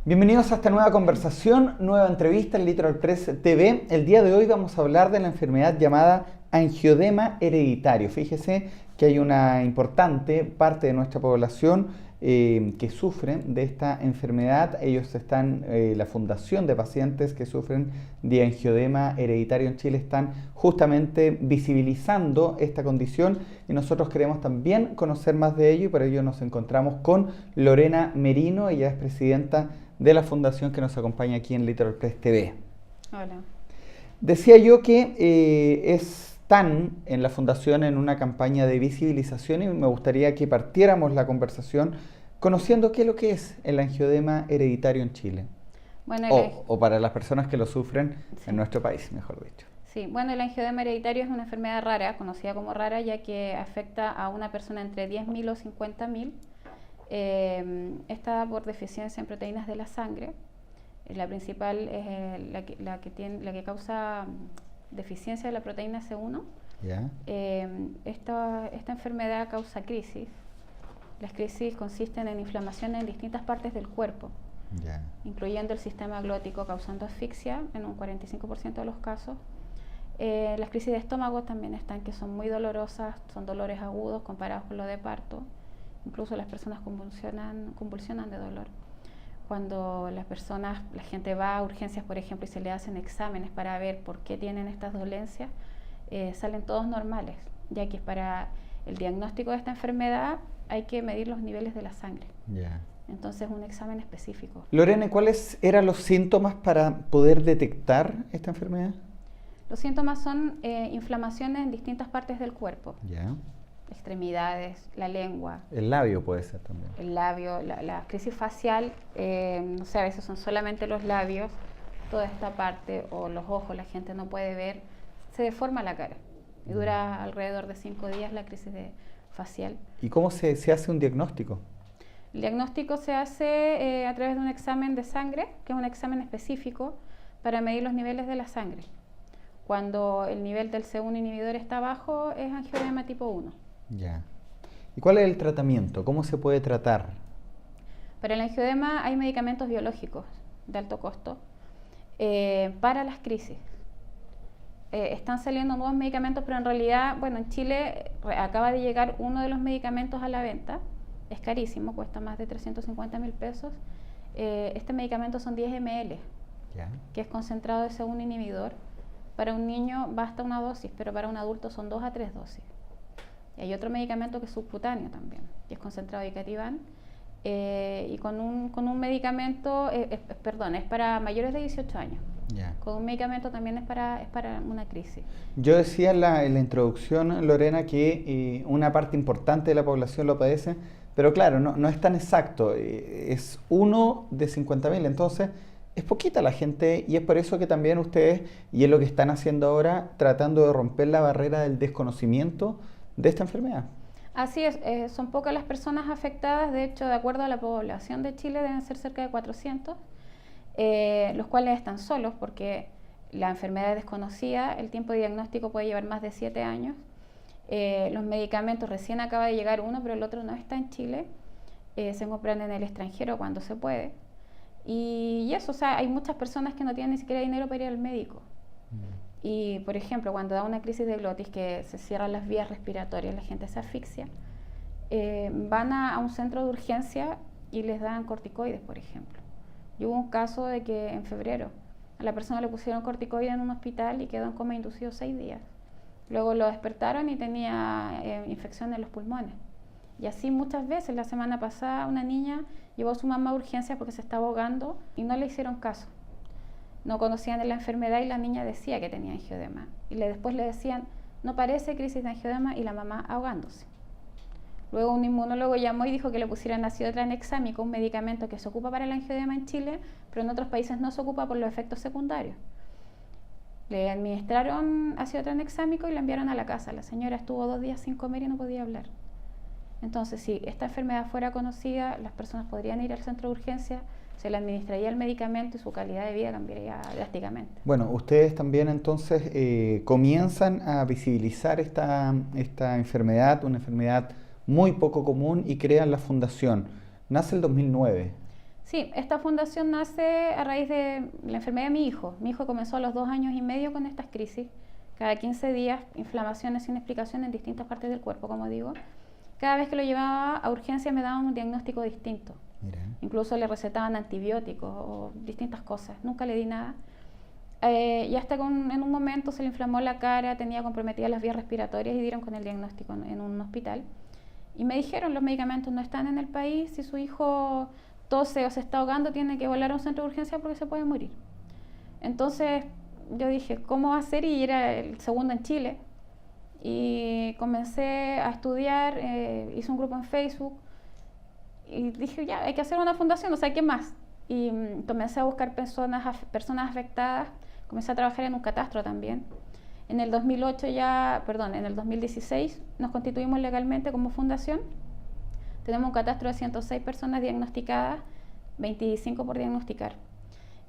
Bienvenidos a esta nueva conversación, nueva entrevista en Literal Press TV. El día de hoy vamos a hablar de la enfermedad llamada angiodema hereditario. Fíjese que hay una importante parte de nuestra población que sufren de esta enfermedad. Ellos están, la Fundación de Pacientes que sufren de angiodema hereditario en Chile están justamente visibilizando esta condición y nosotros queremos también conocer más de ello y por ello nos encontramos con Lorena Merino. Ella es presidenta de la fundación que nos acompaña aquí en Literal Press TV. Hola. Decía yo que están en la fundación en una campaña de visibilización y me gustaría que partiéramos la conversación conociendo qué es lo que es el angiodema hereditario en Chile. Bueno, O para las personas que lo sufren en nuestro país, mejor dicho. Sí, bueno, el angiodema hereditario es una enfermedad rara, conocida como rara, ya que afecta a una persona entre 10.000 o 50.000. Está por deficiencia en proteínas de la sangre. La principal es la que causa deficiencia de la proteína C1. ¿Ya? Esta enfermedad causa crisis. Las crisis consisten en inflamación en distintas partes del cuerpo, ¿Ya? incluyendo el sistema glótico, causando asfixia en un 45% de los casos. Las crisis de estómago también están, que son muy dolorosas, son dolores agudos comparados con lo de parto. Incluso las personas convulsionan de dolor. Cuando la gente va a urgencias, por ejemplo, y se le hacen exámenes para ver por qué tienen estas dolencias, salen todos normales, ya que para el diagnóstico de esta enfermedad hay que medir los niveles de la sangre. ¿Ya? Entonces, un examen específico. Lorena, ¿cuáles eran los síntomas para poder detectar esta enfermedad? Los síntomas son inflamaciones en distintas partes del cuerpo. ¿Ya? Extremidades, la lengua. El labio puede ser también. El labio, la crisis facial, no sé, a veces son solamente los labios, toda esta parte, o los ojos, la gente no puede ver, se deforma la cara. Y dura alrededor de 5 días la crisis facial. ¿Y cómo se hace un diagnóstico? El diagnóstico se hace a través de un examen de sangre, que es un examen específico para medir los niveles de la sangre. Cuando el nivel del C1 inhibidor está bajo, es angiodema tipo 1. Ya. ¿Y cuál es el tratamiento? ¿Cómo se puede tratar? Para el angiodema hay medicamentos biológicos de alto costo para las crisis. Están saliendo nuevos medicamentos, pero en realidad, bueno, en Chile acaba de llegar uno de los medicamentos a la venta. Es carísimo, cuesta más de 350.000 pesos. Este medicamento son 10 ml, ¿Ya? que es concentrado de C1 inhibidor. Para un niño basta una dosis, pero para un adulto son 2 a 3 dosis. Y hay otro medicamento que es subcutáneo también, que es concentrado de Icatibant. Y con un medicamento, es para mayores de 18 años. Ya. Con un medicamento también es para una crisis. Yo decía en la introducción, Lorena, que una parte importante de la población lo padece, pero claro, no es tan exacto, es 1 de 50.000, entonces es poquita la gente y es por eso que también ustedes, y es lo que están haciendo ahora, tratando de romper la barrera del desconocimiento de esta enfermedad. Así es, son pocas las personas afectadas, de hecho, de acuerdo a la población de Chile deben ser cerca de 400, los cuales están solos porque la enfermedad es desconocida, el tiempo de diagnóstico puede llevar más de 7 años, los medicamentos, recién acaba de llegar uno, pero el otro no está en Chile, se compran en el extranjero cuando se puede, y eso, o sea, hay muchas personas que no tienen ni siquiera dinero para ir al médico. Y, por ejemplo, cuando da una crisis de glotis, que se cierran las vías respiratorias, la gente se asfixia, van a un centro de urgencia y les dan corticoides, por ejemplo. Y hubo un caso de que en febrero a la persona le pusieron corticoides en un hospital y quedó en coma inducido 6 días. Luego lo despertaron y tenía infección en los pulmones. Y así muchas veces. La semana pasada una niña llevó a su mamá a urgencias porque se estaba ahogando y no le hicieron caso. No conocían de la enfermedad y la niña decía que tenía angiodema. Y después le decían, no parece crisis de angiodema, y la mamá ahogándose. Luego un inmunólogo llamó y dijo que le pusieran ácido tranexámico, un medicamento que se ocupa para el angiodema en Chile, pero en otros países no se ocupa por los efectos secundarios. Le administraron ácido tranexámico y la enviaron a la casa. La señora estuvo 2 días sin comer y no podía hablar. Entonces, si esta enfermedad fuera conocida, las personas podrían ir al centro de urgencia, se le administraría el medicamento y su calidad de vida cambiaría drásticamente. Bueno, ustedes también entonces comienzan a visibilizar esta enfermedad, una enfermedad muy poco común, y crean la fundación. Nace el 2009. Sí, esta fundación nace a raíz de la enfermedad de mi hijo. Mi hijo comenzó a los 2 años y medio con estas crisis. Cada 15 días, inflamaciones sin explicación en distintas partes del cuerpo, como digo. Cada vez que lo llevaba a urgencias me daban un diagnóstico distinto. Mira. Incluso le recetaban antibióticos o distintas cosas. Nunca le di nada. Y hasta en un momento se le inflamó la cara, tenía comprometidas las vías respiratorias y dieron con el diagnóstico en un hospital. Y me dijeron, los medicamentos no están en el país, si su hijo tose o se está ahogando, tiene que volar a un centro de urgencia porque se puede morir. Entonces yo dije, ¿cómo hacer? Y era el segundo en Chile. Y comencé a estudiar, hice un grupo en Facebook y dije, ya, hay que hacer una fundación, o sea, ¿qué más? Y comencé a buscar personas afectadas, comencé a trabajar en un catastro también. En el 2016 nos constituimos legalmente como fundación. Tenemos un catastro de 106 personas diagnosticadas, 25 por diagnosticar.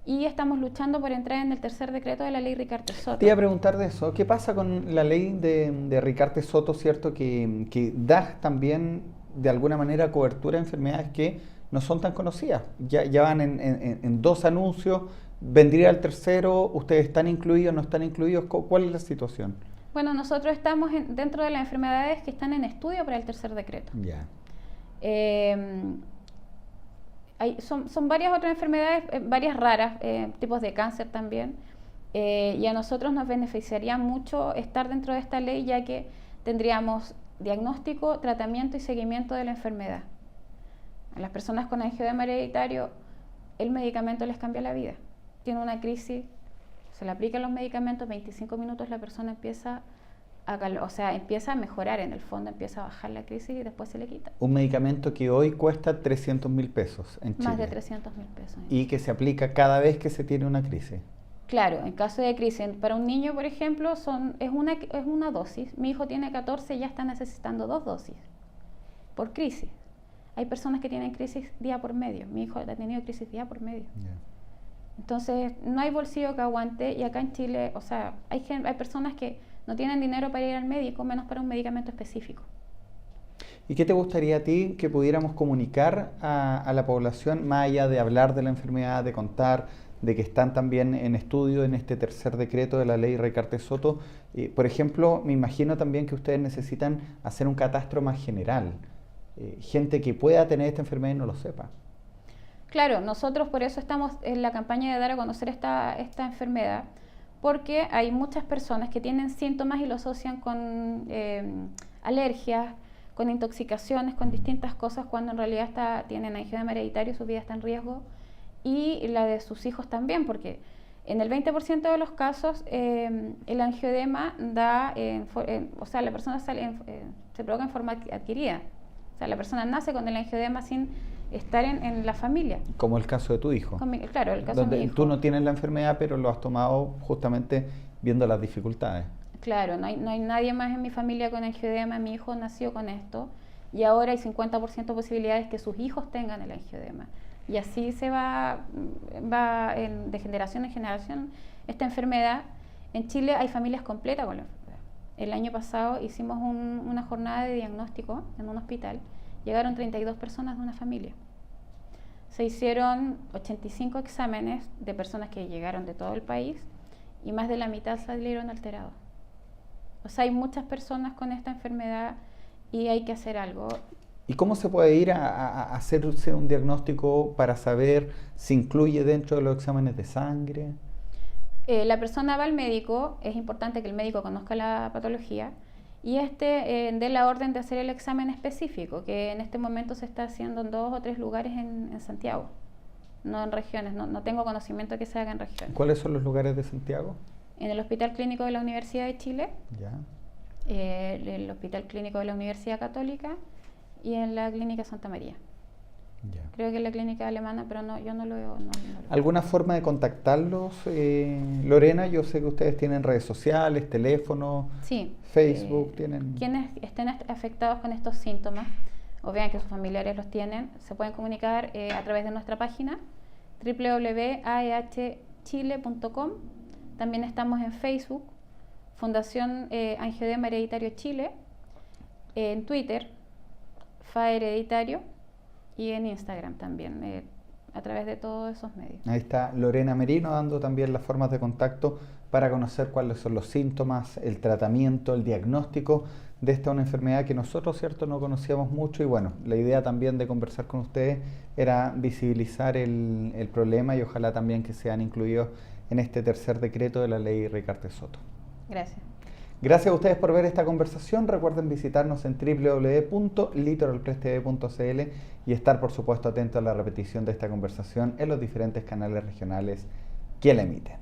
Y estamos luchando por entrar en el tercer decreto de la ley Ricardo Soto. Te iba a preguntar de eso. ¿Qué pasa con la ley de Ricardo Soto, cierto? Que da también, de alguna manera, cobertura a enfermedades que no son tan conocidas. Ya van en 2 anuncios. ¿Vendría el tercero? ¿Ustedes están incluidos, no están incluidos? ¿Cuál es la situación? Bueno, nosotros estamos dentro de las enfermedades que están en estudio para el tercer decreto. Ya. Son varias otras enfermedades, varias raras, tipos de cáncer también, y a nosotros nos beneficiaría mucho estar dentro de esta ley, ya que tendríamos diagnóstico, tratamiento y seguimiento de la enfermedad. A las personas con angioedema hereditario, el medicamento les cambia la vida. Tiene una crisis, se le aplican los medicamentos, 25 minutos la persona empieza a mejorar en el fondo, empieza a bajar la crisis y después se le quita. Un medicamento que hoy cuesta 300.000 pesos en Chile. Más de 300.000 pesos. Y que se aplica cada vez que se tiene una crisis. Claro, en caso de crisis, para un niño, por ejemplo, es una dosis. Mi hijo tiene 14 y ya está necesitando 2 dosis por crisis. Hay personas que tienen crisis día por medio. Mi hijo ha tenido crisis día por medio. Yeah. Entonces, no hay bolsillo que aguante, y acá en Chile, o sea, hay personas que no tienen dinero para ir al médico, menos para un medicamento específico. ¿Y qué te gustaría a ti que pudiéramos comunicar a la población, más allá de hablar de la enfermedad, de contar, de que están también en estudio en este tercer decreto de la ley Ricardo Soto? Por ejemplo, me imagino también que ustedes necesitan hacer un catastro más general. Gente que pueda tener esta enfermedad y no lo sepa. Claro, nosotros por eso estamos en la campaña de dar a conocer esta enfermedad, porque hay muchas personas que tienen síntomas y lo asocian con alergias, con intoxicaciones, con distintas cosas, cuando en realidad tienen angioedema hereditario, su vida está en riesgo, y la de sus hijos también, porque en el 20% de los casos el angioedema la persona se provoca en forma adquirida. O sea, la persona nace con el angioedema sin estar en la familia. Como el caso de tu hijo. Claro, el caso de mi hijo. Tú no tienes la enfermedad, pero lo has tomado justamente viendo las dificultades. Claro, no hay nadie más en mi familia con angioedema. Mi hijo nació con esto y ahora hay 50% de posibilidades que sus hijos tengan el angioedema. Y así se va de generación en generación esta enfermedad. En Chile hay familias completas con la enfermedad. El año pasado hicimos una jornada de diagnóstico en un hospital. Llegaron 32 personas de una familia. Se hicieron 85 exámenes de personas que llegaron de todo el país y más de la mitad salieron alterados. O sea, hay muchas personas con esta enfermedad y hay que hacer algo. ¿Y cómo se puede ir a hacerse un diagnóstico para saber si incluye dentro de los exámenes de sangre? La persona va al médico, es importante que el médico conozca la patología y dé la orden de hacer el examen específico, que en este momento se está haciendo en 2 o 3 lugares en Santiago, no en regiones, no tengo conocimiento de que se haga en regiones. ¿Cuáles son los lugares de Santiago? En el Hospital Clínico de la Universidad de Chile, ya. El Hospital Clínico de la Universidad Católica y en la Clínica Santa María. Ya. Creo que es la clínica alemana, pero yo no lo veo. ¿Alguna forma de contactarlos, Lorena? Yo sé que ustedes tienen redes sociales, teléfono, sí, Facebook. Tienen... Quienes estén afectados con estos síntomas o vean que sus familiares los tienen, se pueden comunicar a través de nuestra página www.aehchile.com. También estamos en Facebook, Fundación Angioedema Hereditario Chile, en Twitter, FA Hereditario, y en Instagram también. a través de todos esos medios. Ahí está Lorena Merino dando también las formas de contacto para conocer cuáles son los síntomas, el tratamiento, el diagnóstico de esta una enfermedad que nosotros, cierto, no conocíamos mucho. Y bueno, la idea también de conversar con ustedes era visibilizar el problema y ojalá también que sean incluidos en este tercer decreto de la ley Ricarte Soto. Gracias. Gracias a ustedes por ver esta conversación. Recuerden visitarnos en www.litoralpresstv.cl y estar, por supuesto, atentos a la repetición de esta conversación en los diferentes canales regionales que la emiten.